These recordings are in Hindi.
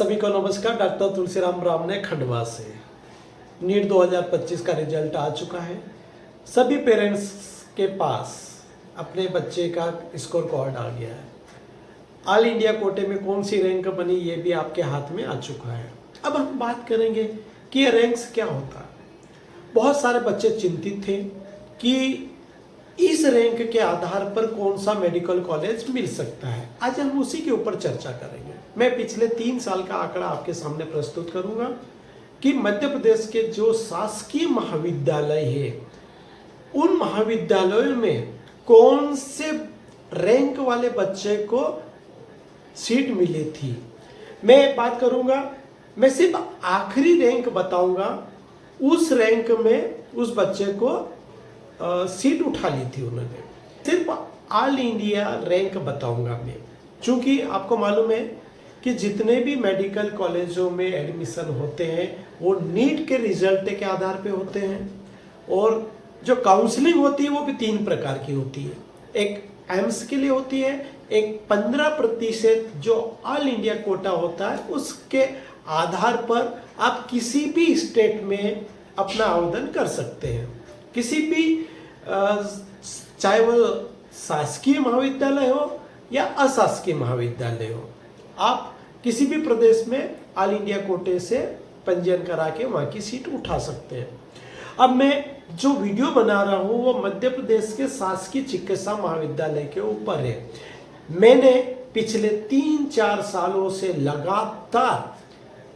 सभी को नमस्कार। डॉक्टर तुलसीराम ब्राह्मणे खंडवा से। नीट 2025 का रिजल्ट आ चुका है। सभी पेरेंट्स के पास अपने बच्चे का स्कोर कार्ड आ गया है। ऑल इंडिया कोटे में कौन सी रैंक बनी ये भी आपके हाथ में आ चुका है। अब हम बात करेंगे कि ये रैंक्स क्या होता है। बहुत सारे बच्चे चिंतित थे कि इस रैंक के आधार पर कौन सा मेडिकल कॉलेज मिल सकता है। आज हम उसी के ऊपर चर्चा करेंगे। मैं पिछले 3 साल का आंकड़ा आपके सामने प्रस्तुत करूंगा कि मध्य प्रदेश के जो शासकीय महाविद्यालय है उन महाविद्यालयों में कौन से रैंक वाले बच्चे को सीट मिली थी। मैं बात करूंगा, मैं सिर्फ आखिरी रैंक बताऊंगा। उस रैंक में उस बच्चे को सीट उठा ली थी उन्होंने। सिर्फ ऑल इंडिया रैंक बताऊंगा मैं, क्योंकि आपको मालूम है कि जितने भी मेडिकल कॉलेजों में एडमिशन होते हैं वो नीट के रिजल्ट के आधार पे होते हैं। और जो काउंसलिंग होती है वो भी 3 प्रकार की होती है। एक एम्स के लिए होती है, एक 15% जो ऑल इंडिया कोटा होता है उसके आधार पर आप किसी भी स्टेट में अपना आवेदन कर सकते हैं। किसी भी चाहे वो शासकीय महाविद्यालय हो या अशासकीय महाविद्यालय हो, आप किसी भी प्रदेश में ऑल इंडिया कोटे से पंजीयन करा के वहाँ की सीट उठा सकते हैं। अब मैं जो वीडियो बना रहा हूँ वो मध्य प्रदेश के शासकीय चिकित्सा महाविद्यालय के ऊपर है। मैंने पिछले 3-4 सालों से लगातार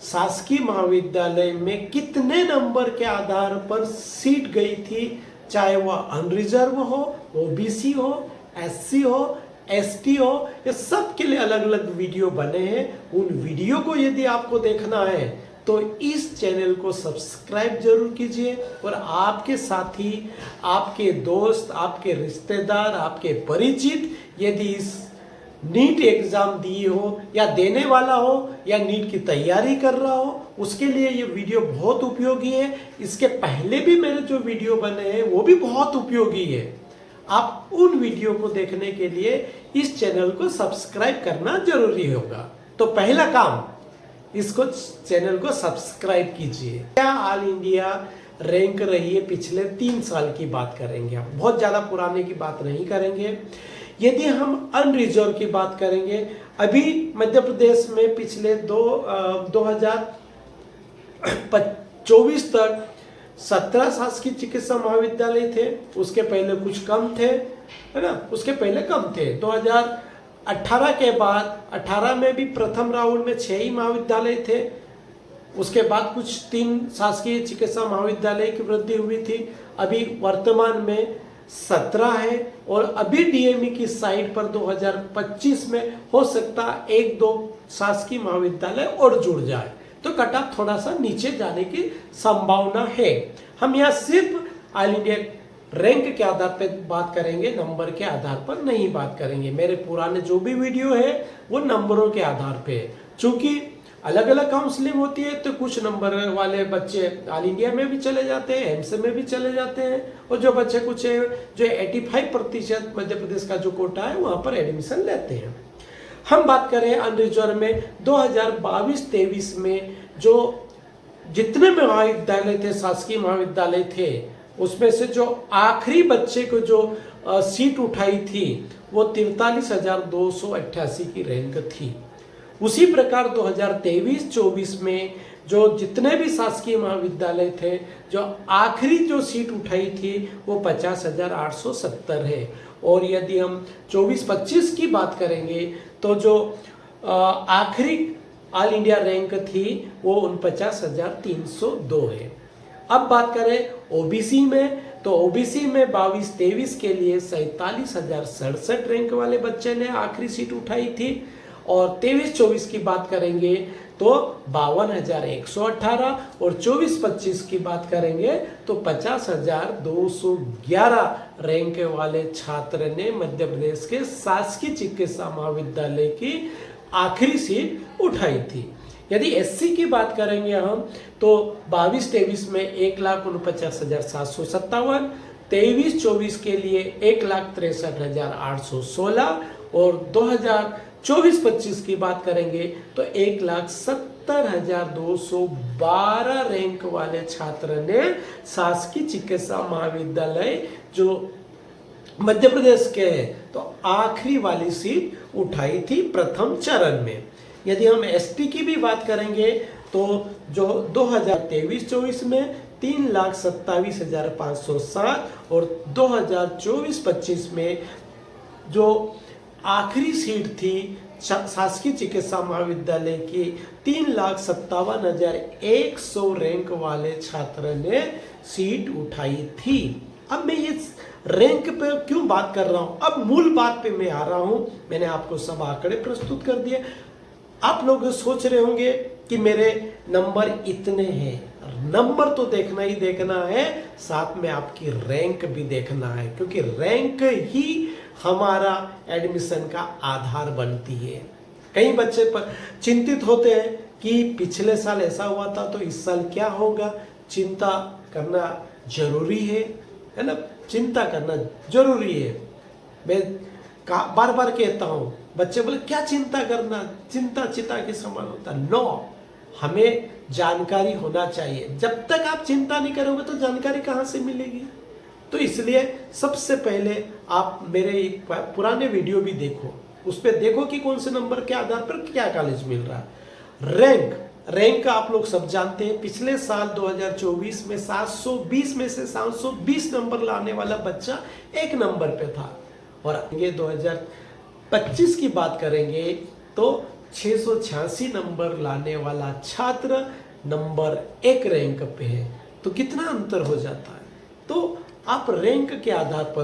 शासकीय महाविद्यालय में कितने नंबर के आधार पर सीट गई थी, चाहे वह अनरिजर्व हो, ओबीसी हो, एससी हो, एसटी हो, ये सब के लिए अलग अलग वीडियो बने हैं। उन वीडियो को यदि आपको देखना है तो इस चैनल को सब्सक्राइब जरूर कीजिए और आपके साथी, आपके दोस्त, आपके रिश्तेदार, आपके परिचित यदि इस नीट एग्जाम दिए हो या देने वाला हो या नीट की तैयारी कर रहा हो, उसके लिए ये वीडियो बहुत उपयोगी है। इसके पहले भी मेरे जो वीडियो बने हैं वो भी बहुत उपयोगी है। आप उन वीडियो को देखने के लिए इस चैनल को सब्सक्राइब करना जरूरी होगा। तो पहला काम, इसको चैनल को सब्सक्राइब कीजिए। क्या ऑल इंडिया रैंक रही है पिछले 3 साल की बात करेंगे हम, बहुत ज़्यादा पुराने की बात नहीं करेंगे। यदि हम अनरिजर्व की बात करेंगे, अभी मध्य प्रदेश में पिछले 2024 तक 17 शासकीय चिकित्सा महाविद्यालय थे। उसके पहले कुछ कम थे, है ना, उसके पहले कम थे। 2018 के बाद 18 में भी प्रथम राउंड में 6 ही महाविद्यालय थे। उसके बाद कुछ 3 शासकीय चिकित्सा महाविद्यालय की वृद्धि हुई थी। अभी वर्तमान में 17 है और अभी डीएमई की साइट पर 2025 में हो सकता 1-2 शासकीय महाविद्यालय और जुड़ जाए तो कट ऑफ थोड़ा सा नीचे जाने की संभावना है। हम यहाँ सिर्फ ऑल इंडिया रैंक के आधार पर बात करेंगे, नंबर के आधार पर नहीं बात करेंगे। मेरे पुराने जो भी वीडियो है वो नंबरों के आधार पे है। चूंकि अलग अलग काउंसलिंग होती है तो कुछ नंबर वाले बच्चे ऑल इंडिया में भी चले जाते हैं, एम्स में भी चले जाते हैं, और जो बच्चे कुछ जो 85% मध्य प्रदेश का जो कोटा है वहाँ पर एडमिशन लेते हैं। हम बात करें अनरिजर्व में 2022-23 में जो जितने महाविद्यालय थे, शासकीय महाविद्यालय थे, उसमें से जो आखिरी बच्चे को जो सीट उठाई थी वो 43,288 की रैंक थी। उसी प्रकार 2023-24 में जो जितने भी शासकीय महाविद्यालय थे, जो आखिरी जो सीट उठाई थी वो 50,870 है। और यदि हम 24-25 की बात करेंगे तो जो आखिरी ऑल इंडिया रैंक थी वो 49,302 है। अब बात करें ओबीसी में, तो ओबीसी में 22-23 के लिए 47,067 रैंक वाले बच्चे ने आखिरी सीट उठाई थी। और 23-24 की बात करेंगे तो 52,118 और 24-25 की बात करेंगे तो 50,211 रैंक वाले छात्र ने मध्य प्रदेश के शासकीय चिकित्सा महाविद्यालय की आखिरी सीट उठाई थी। यदि एससी की बात करेंगे हम तो 22-23 में 1,49,757, 23-24 के लिए 1,63,816 और 2024-25 की बात करेंगे तो 1,70,000 70,212 रैंक वाले छात्र ने शासकीय चिकित्सा महाविद्यालय जो मध्य प्रदेश के है तो आखिरी वाली सीट उठाई थी प्रथम चरण में। यदि हम एसटी की भी बात करेंगे तो जो 2023-24 में 3,27,507 और 2024-25 में जो आखिरी सीट थी शासकीय चिकित्सा महाविद्यालय की 3,57,100 रैंक वाले छात्र ने सीट उठाई थी। अब मैं ये रैंक पे क्यों बात कर रहा हूं, अब मूल बात पे मैं आ रहा हूं। मैंने आपको सब आंकड़े प्रस्तुत कर दिए। आप लोग सोच रहे होंगे कि मेरे नंबर इतने हैं। नंबर तो देखना ही देखना है, साथ में आपकी रैंक भी देखना है, क्योंकि रैंक ही हमारा एडमिशन का आधार बनती है। कई बच्चे पर चिंतित होते हैं कि पिछले साल ऐसा हुआ था तो इस साल क्या होगा। चिंता करना जरूरी है ना, चिंता करना जरूरी है। मैं बार बार कहता हूं, बच्चे बोले क्या चिंता करना, चिंता चिता के समान होता। नो, हमें जानकारी होना चाहिए। जब तक आप चिंता नहीं करोगे तो जानकारी कहां से मिलेगी। तो इसलिए सबसे पहले आप मेरे एक पुराने वीडियो भी देखो, उस पर देखो कि कौन से नंबर के आधार पर क्या कॉलेज मिल रहा है। रैंक का आप लोग सब जानते हैं। पिछले साल 2024 में 720 में से 720 नंबर लाने वाला बच्चा एक नंबर पे था, और ये 2025 की बात करेंगे तो 686 नंबर लाने वाला छात्र नंबर 1 रैंक पे है। तो कितना अंतर हो जाता है। तो आप रैंक के आधार पर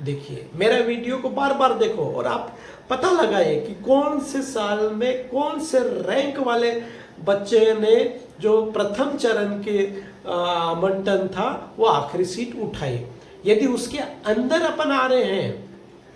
देखिए, मेरा वीडियो को बार बार देखो और आप पता लगाइए कि कौन से साल में कौन से रैंक वाले बच्चे ने जो प्रथम चरण के आवंटन था वो आखिरी सीट उठाई। यदि उसके अंदर अपन आ रहे हैं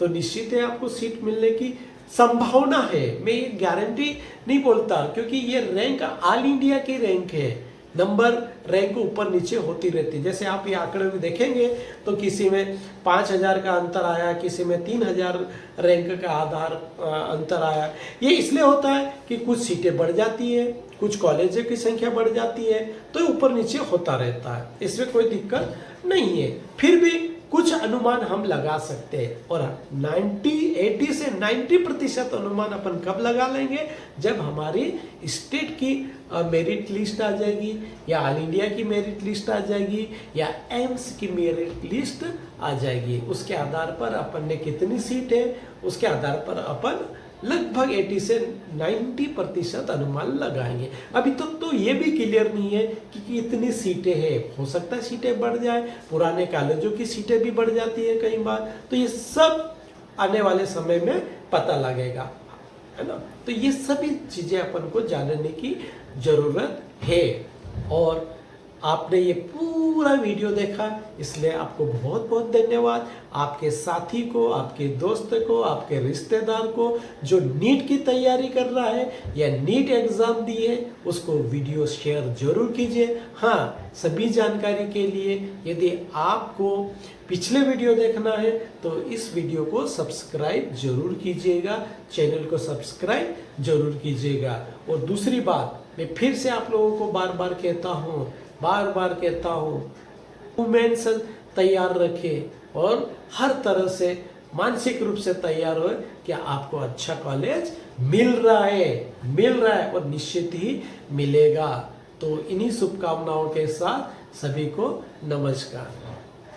तो निश्चित है आपको सीट मिलने की संभावना है। मैं ये गारंटी नहीं बोलता, क्योंकि ये रैंक ऑल इंडिया की रैंक है। नंबर रैंक ऊपर नीचे होती रहती है। जैसे आप ये आंकड़े में देखेंगे तो किसी में 5,000 का अंतर आया, किसी में 3,000 रैंक का आधार अंतर आया। ये इसलिए होता है कि कुछ सीटें बढ़ जाती है, कुछ कॉलेजों की संख्या बढ़ जाती है, तो ऊपर नीचे होता रहता है। इसमें कोई दिक्कत नहीं है। फिर भी कुछ अनुमान हम लगा सकते हैं, और 80 से 90% अनुमान अपन कब लगा लेंगे, जब हमारी स्टेट की मेरिट लिस्ट आ जाएगी, या ऑल इंडिया की मेरिट लिस्ट आ जाएगी, या एम्स की मेरिट लिस्ट आ जाएगी। उसके आधार पर अपन ने कितनी सीट है, उसके आधार पर अपन लगभग 80 से 90% अनुमान लगाएंगे। अभी तक तो ये भी क्लियर नहीं है कि कितनी सीटें हैं। हो सकता है सीटें बढ़ जाए, पुराने कॉलेजों की सीटें भी बढ़ जाती है कई बार। तो ये सब आने वाले समय में पता लगेगा, है ना। तो ये सभी चीजें अपन को जानने की जरूरत है। और आपने ये पूरा वीडियो देखा, इसलिए आपको बहुत बहुत धन्यवाद। आपके साथी को, आपके दोस्त को, आपके रिश्तेदार को जो नीट की तैयारी कर रहा है या नीट एग्जाम दी है, उसको वीडियो शेयर जरूर कीजिए। हाँ, सभी जानकारी के लिए यदि आपको पिछले वीडियो देखना है तो इस वीडियो को सब्सक्राइब जरूर कीजिएगा, चैनल को सब्सक्राइब जरूर कीजिएगा। और दूसरी बात, मैं फिर से आप लोगों को बार बार कहता हूँ, वुमेन्स तैयार रखें और हर तरह से मानसिक रूप से तैयार हो कि आपको अच्छा कॉलेज मिल रहा है और निश्चित ही मिलेगा। तो इन्हीं शुभकामनाओं के साथ सभी को नमस्कार।